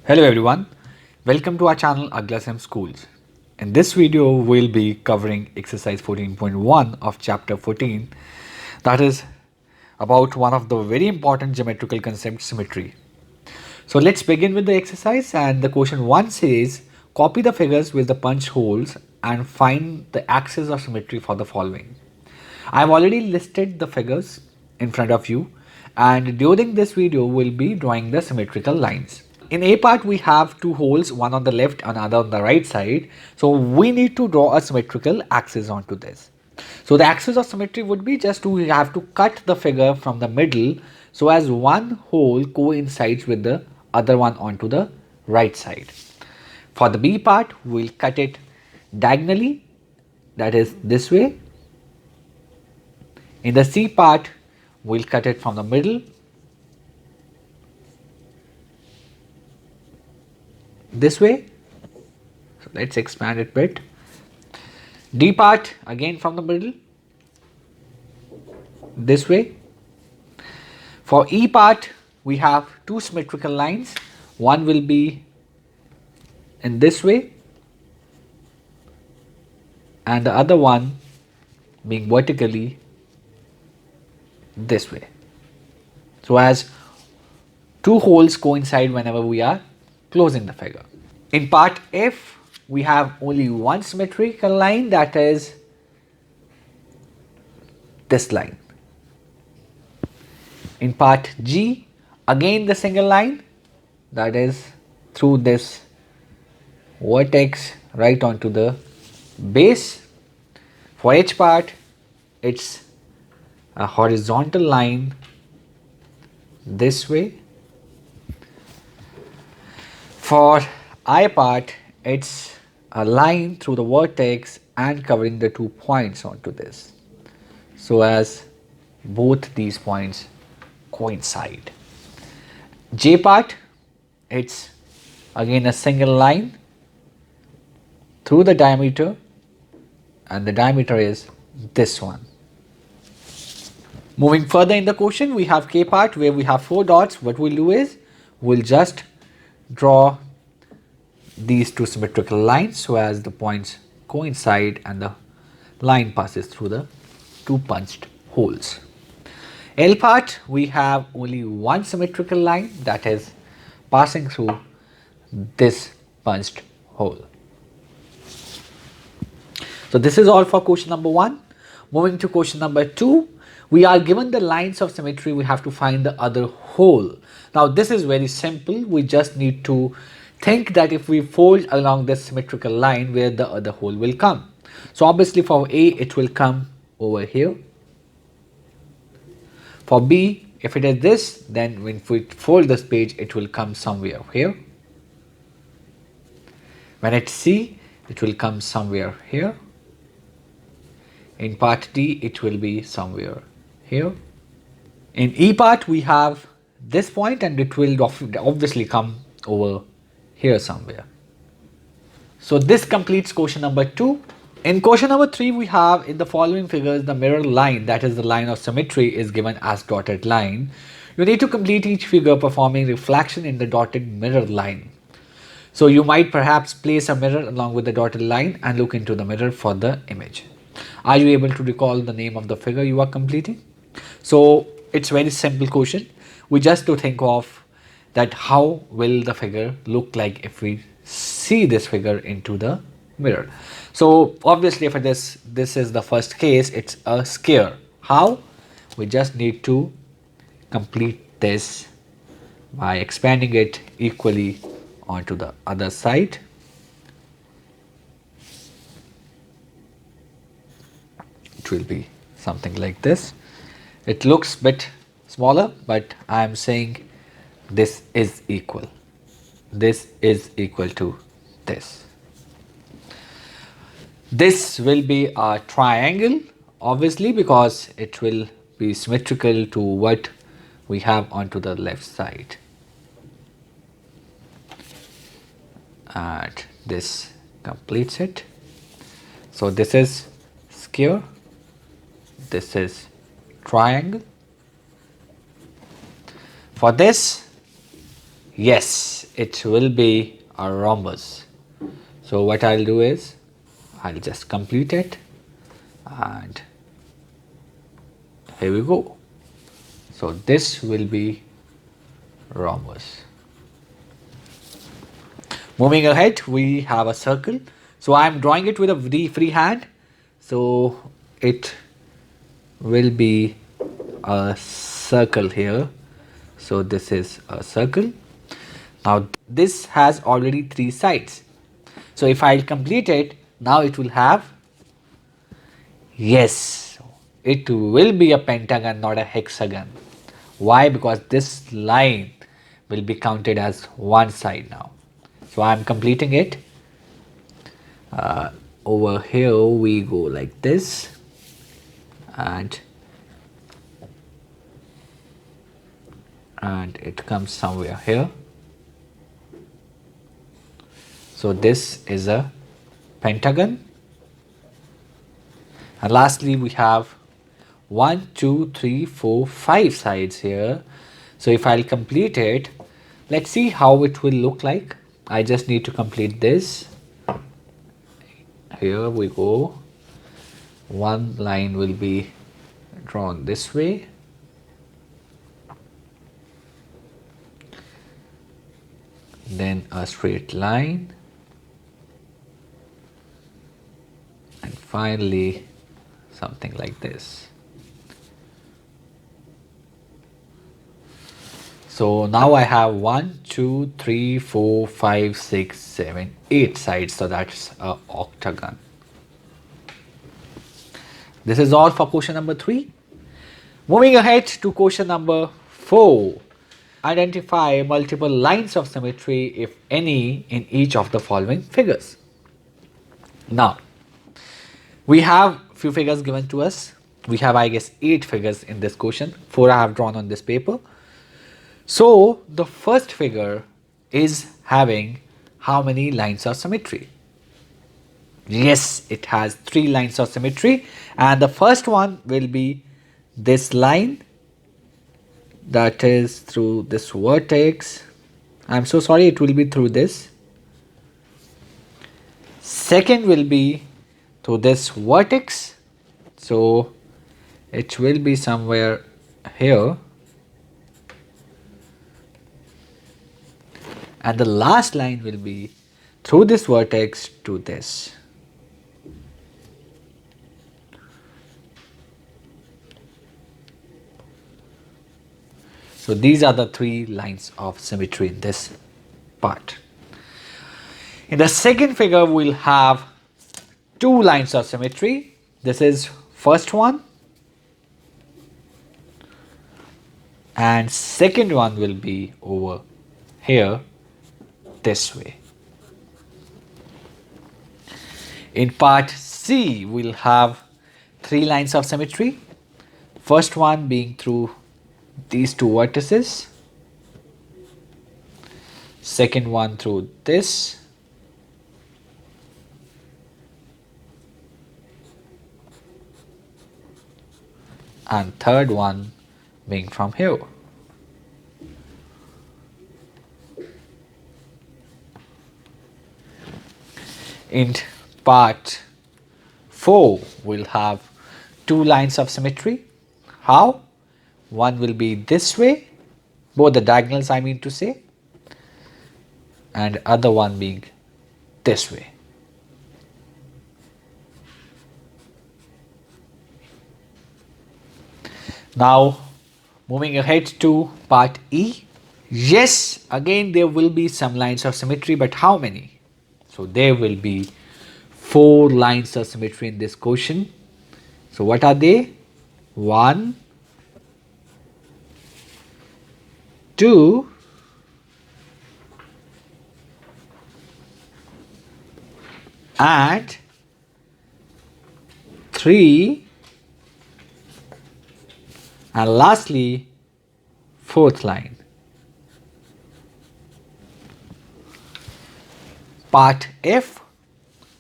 Hello everyone, welcome to our channel Aglasem Schools. In this video, we'll be covering exercise 14.1 of chapter 14, that is about one of the very important geometrical concepts, symmetry. So let's begin with the exercise, and the question 1 says, copy the figures with the punch holes and find the axis of symmetry for the following. I've already listed the figures in front of you, and during this video we'll be drawing the symmetrical lines. In A part we have two holes, one on the left and another on the right side. So we need to draw a symmetrical axis onto this. So the axis of symmetry would be just to have to cut the figure from the middle so as one hole coincides with the other one onto the right side. For the B part, we'll cut it diagonally, that is this way. In the C part, we'll cut it from the middle, this way. So let's expand it a bit. D part, again from the middle, this way. For E part, we have two symmetrical lines. One will be in this way and the other one being vertically this way, so as two holes coincide whenever we are closing the figure. In part F, we have only one symmetrical line, that is this line. In part G, again the single line, that is through this vertex right onto the base. For H part, it's a horizontal line this way. For I part, it's a line through the vertex and covering the 2 points onto this, so as both these points coincide. J part, it's again a single line through the diameter, and the diameter is this one. Moving further in the question, we have K part where we have 4 dots. What we'll do is we'll just draw these two symmetrical lines so as the points coincide and the line passes through the two punched holes. L part, we have only one symmetrical line, that is passing through this punched hole. So this is all for question number 1. Moving to question number 2, we are given the lines of symmetry, we have to find the other hole. Now this is very simple, we just need to think that if we fold along this symmetrical line, where the other hole will come. So obviously for A, it will come over here. For B, if it is this, then when we fold this page, it will come somewhere here. When it's C, it will come somewhere here. In part D, it will be somewhere here. In E part, we have this point and it will obviously come over here somewhere. So this completes question number 2. In question number 3, we have in the following figures the mirror line, that is the line of symmetry, is given as dotted line. You need to complete each figure performing reflection in the dotted mirror line. So you might perhaps place a mirror along with the dotted line and look into the mirror for the image. Are you able to recall the name of the figure you are completing? So it's very simple question. We just to think of that how will the figure look like if we see this figure into the mirror. So obviously if this is the first case, it's a square. How? We just need to complete this by expanding it equally onto the other side. It will be something like this. It looks a bit smaller, but I am saying this is equal. This is equal to this. This will be a triangle, obviously, because it will be symmetrical to what we have onto the left side. And this completes it. So this is square, this is triangle. For this, Yes, it will be a rhombus. So what I'll do is I'll just complete it, and here we go. So this will be rhombus. Moving ahead, we have a circle. So I am drawing it with a free hand. So it will be a circle here. So this is a circle. Now this has already 3 sides. So if I complete it, now it will have, yes, it will be a pentagon, not a hexagon. Why? Because this line will be counted as one side now. So I am completing it. Over here we go like this, and it comes somewhere here. So this is a pentagon. And lastly, we have 1, 2, 3, 4, 5 sides here. So if I'll complete it, let's see how it will look like. I just need to complete this. Here we go. One line will be drawn this way. Then a straight line. And finally, something like this. So now I have 1, 2, 3, 4, 5, 6, 7, 8 sides. So that's an octagon. This is all for question number 3. Moving ahead to question number 4. Identify multiple lines of symmetry, if any, in each of the following figures. Now, we have few figures given to us. We have, I guess, 8 figures in this question. 4 I have drawn on this paper. So the first figure is having how many lines of symmetry? Yes, it has 3 lines of symmetry, and the first one will be this line, that is through this vertex. I'm so sorry, it will be through this. Second will be through this vertex, so it will be somewhere here. And the last line will be through this vertex to this. So these are the 3 lines of symmetry in this part. In the second figure, we'll have 2 lines of symmetry. This is first one, and second one will be over here this way. In part C, we'll have 3 lines of symmetry. First one being through these 2 vertices, second one through this, and third one being from here. In part 4, we'll have 2 lines of symmetry. How? One will be this way, both the diagonals I mean to say, and other one being this way. Now moving ahead to part E. Yes, again there will be some lines of symmetry, but how many? So there will be 4 lines of symmetry in this question. So what are they? 1, 2, and 3, and lastly 4th line. Part F,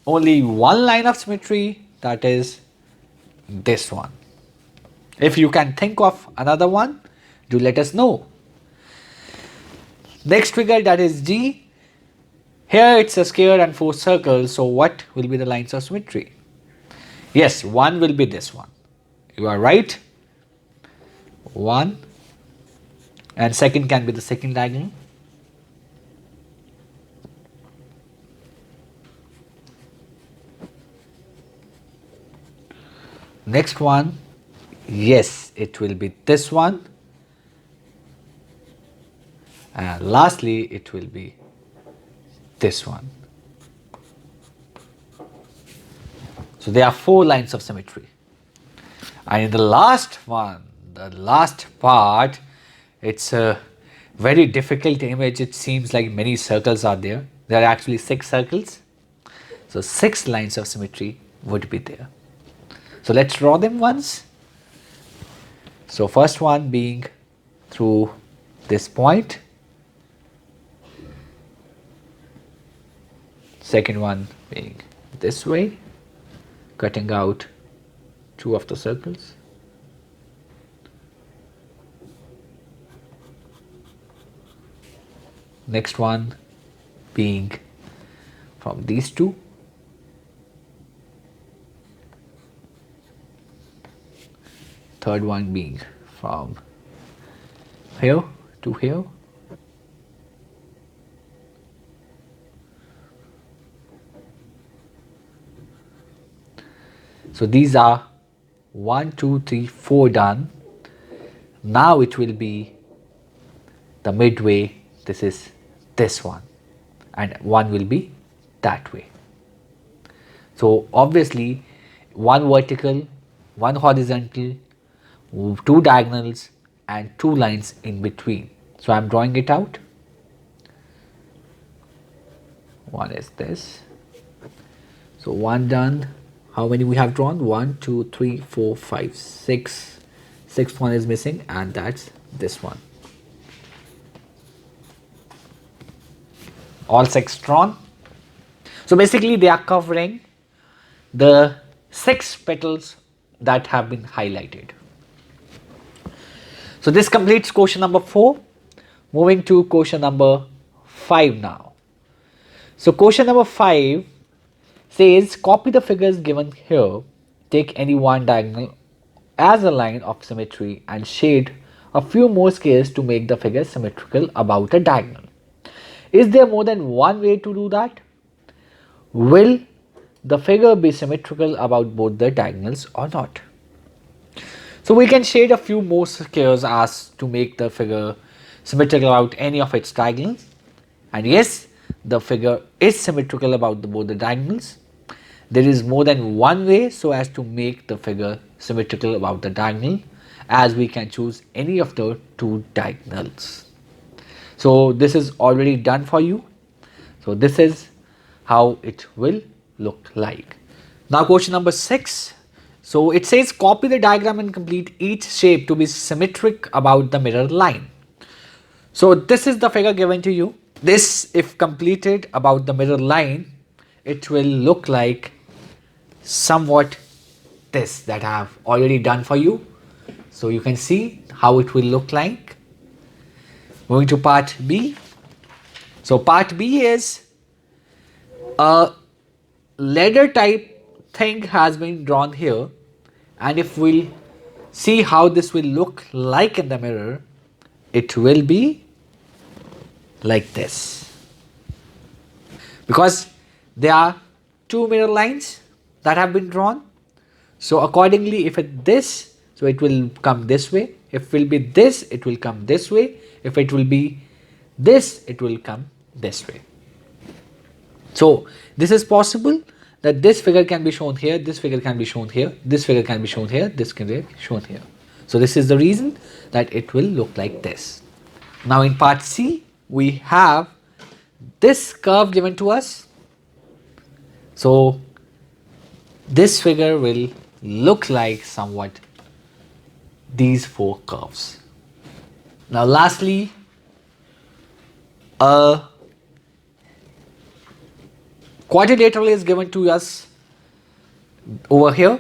only 1 line of symmetry, that is this one. If you can think of another one, do let us know. Next figure, that is G. Here it's a square and 4 circles. So what will be the lines of symmetry? Yes, one will be this one. You are right. One. And second can be the second diagonal. Next one, yes, it will be this one. And lastly, it will be this one. So there are 4 lines of symmetry. And in the last one, the last part, it's a very difficult image. It seems like many circles are there. There are actually 6 circles. So 6 lines of symmetry would be there. So let's draw them once. So first one being through this point. Second one being this way, cutting out 2 of the circles. Next one being from these 2. Third one being from here to here. So these are 1, 2, 3, 4 done. Now it will be the midway. This is this one, and one will be that way. So obviously, one vertical, one horizontal, 2 diagonals and 2 lines in between. So I am drawing it out. One is this. So one done. How many we have drawn? 1, 2, 3, 4, 5, 6. Sixth one is missing, and that's this one. All 6 drawn. So basically they are covering the 6 petals that have been highlighted. So this completes question number 4. Moving to question number 5 now. So question number 5 says, copy the figures given here, take any one diagonal as a line of symmetry and shade a few more squares to make the figure symmetrical about a diagonal. Is there more than one way to do that? Will the figure be symmetrical about both the diagonals or not? So we can shade a few more squares as to make the figure symmetrical about any of its diagonals. And yes, the figure is symmetrical about both the diagonals. There is more than one way so as to make the figure symmetrical about the diagonal, as we can choose any of the 2 diagonals. So this is already done for you. So this is how it will look like. Now question number 6. So it says, copy the diagram and complete each shape to be symmetric about the mirror line. So this is the figure given to you. This, if completed about the mirror line, it will look like somewhat this that I have already done for you. So you can see how it will look like. Moving to part B. So part B is a ladder type thing has been drawn here, and if we'll see how this will look like in the mirror, it will be like this, because there are 2 mirror lines that have been drawn. So accordingly, if it this, so it will come this way. If it will be this, it will come this way. If it will be this, it will come this way. So this is possible that this figure can be shown here, this figure can be shown here, this figure can be shown here, this can be shown here. So this is the reason that it will look like this. Now in part C, we have this curve given to us. So this figure will look like somewhat these 4 curves. Now lastly, a quadrilateral is given to us over here.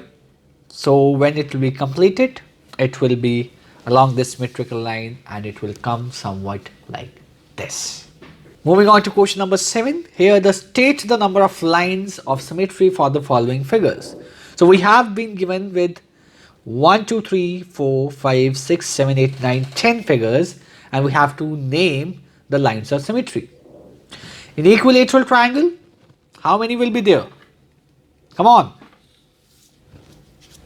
So when it will be completed, it will be along this symmetrical line and it will come somewhat like this. Moving on to question number 7. Here the state the number of lines of symmetry for the following figures. So we have been given with 1, 2, 3, 4, 5, 6, 7, 8, 9, 10 figures, and we have to name the lines of symmetry. In equilateral triangle, how many will be there? Come on.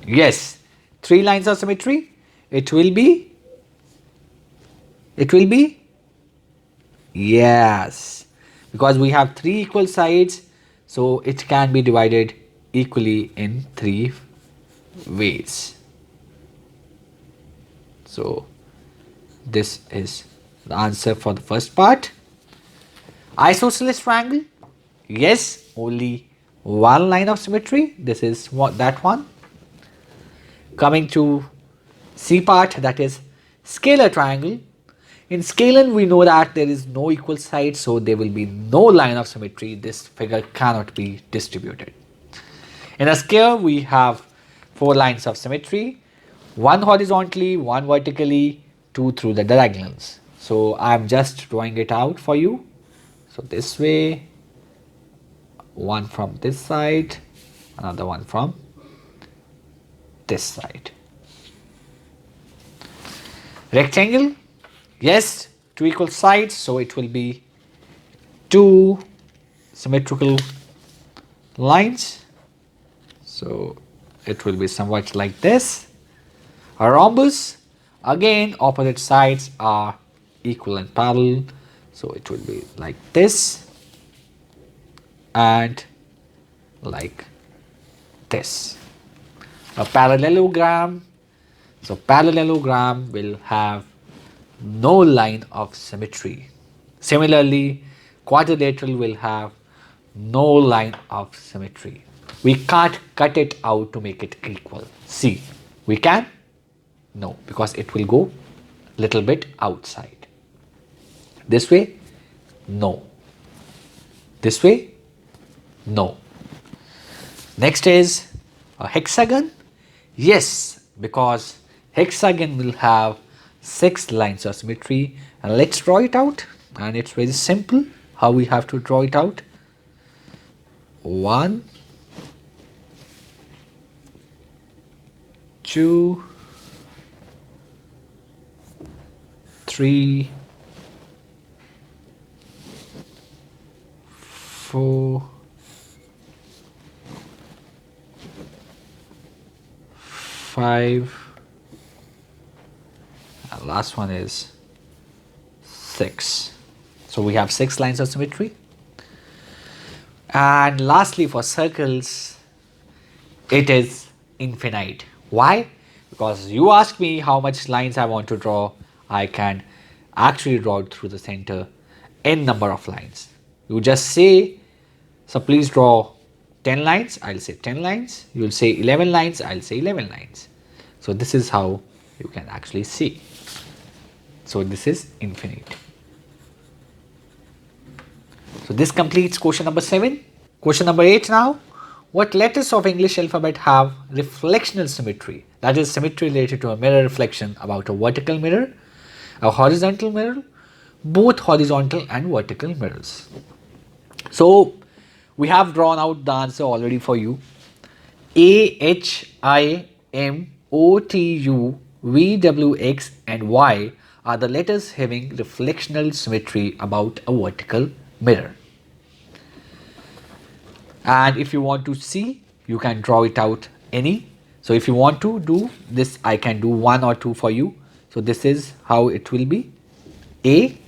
Yes, 3 lines of symmetry. It will be yes, because we have 3 equal sides, so it can be divided equally in 3 ways. So this is the answer for the first part. Isosceles triangle, yes, only 1 line of symmetry. This is that one. Coming to C part, that is scalar triangle. In scalar, we know that there is no equal side, so there will be no line of symmetry. This figure cannot be distributed. In a sphere, we have 4 lines of symmetry, 1 horizontally, 1 vertically, 2 through the diagonals. So I am just drawing it out for you. So this way, 1 from this side, another one from this side. Rectangle, yes, 2 equal sides, so it will be 2 symmetrical lines. So it will be somewhat like this. A rhombus, again opposite sides are equal and parallel, so it will be like this and like this. A parallelogram, so parallelogram will have no line of symmetry. Similarly, quadrilateral will have no line of symmetry. We can't cut it out to make it equal. See, we can? No, because it will go little bit outside. This way? No. This way? No. Next is a hexagon. Yes, because hexagon will have 6 lines of symmetry, and let's draw it out, and it's very simple how we have to draw it out. 1, 2, 3, 4, 5, and last one is 6. So we have 6 lines of symmetry. And lastly, for circles, it is infinite. Why? Because you ask me how much lines I want to draw, I can actually draw it through the center n number of lines. You just say, so please draw 10 lines, I'll say 10 lines. You will say 11 lines, I'll say 11 lines. So this is how you can actually see. So this is infinite. So this completes question number 7. Question number 8 now. What letters of English alphabet have reflectional symmetry? That is symmetry related to a mirror reflection about a vertical mirror, a horizontal mirror, both horizontal and vertical mirrors. So we have drawn out the answer already for you. A, H, I, M, O, T, U, V, W, X and Y are the letters having reflectional symmetry about a vertical mirror. And if you want to see, you can draw it out any. So if you want to do this, I can do 1 or 2 for you. So this is how it will be. A,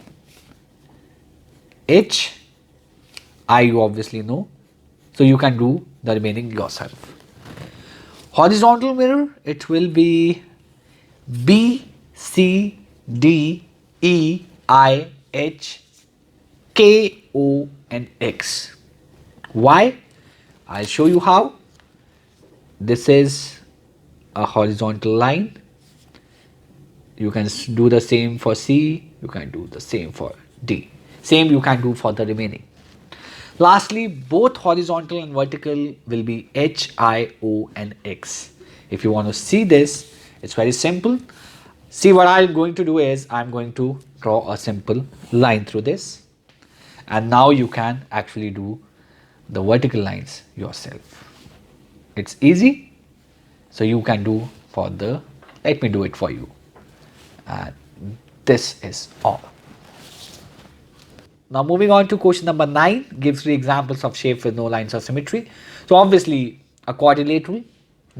H, I you obviously know. So you can do the remaining yourself. Horizontal mirror, it will be B, C, D, E, I, H, K, O and X. Why? I'll show you how. This is a horizontal line. You can do the same for C, you can do the same for D. Same you can do for the remaining. Lastly, both horizontal and vertical will be H, I, O and X. If you want to see this, it's very simple. See, what I'm going to do is I'm going to draw a simple line through this, and now you can actually do the vertical lines yourself. It's easy, so you can do further. Let me do it for you. And this is all. Now moving on to question number 9, gives 3 examples of shapes with no lines of symmetry. So obviously a quadrilateral,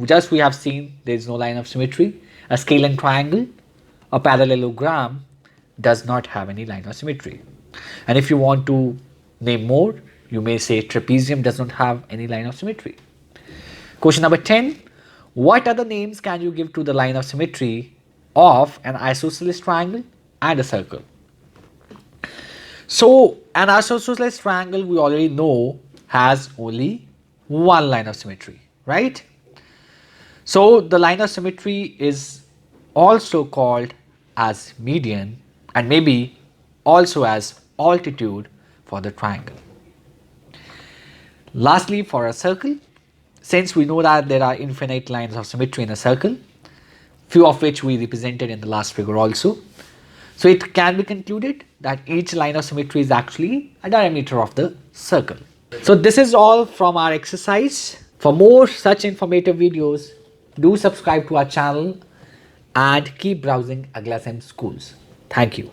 just we have seen there is no line of symmetry. A scalene triangle, a parallelogram does not have any line of symmetry. And if you want to name more, you may say trapezium does not have any line of symmetry. Question number 10, what other names can you give to the line of symmetry of an isosceles triangle and a circle? So an isosceles triangle, we already know, has only one line of symmetry, right? So the line of symmetry is also called as median and maybe also as altitude for the triangle. Lastly, for a circle, since we know that there are infinite lines of symmetry in a circle, few of which we represented in the last figure also, so it can be concluded that each line of symmetry is actually a diameter of the circle. So this is all from our exercise. For more such informative videos, do subscribe to our channel and keep browsing Aglasem Schools. Thank you.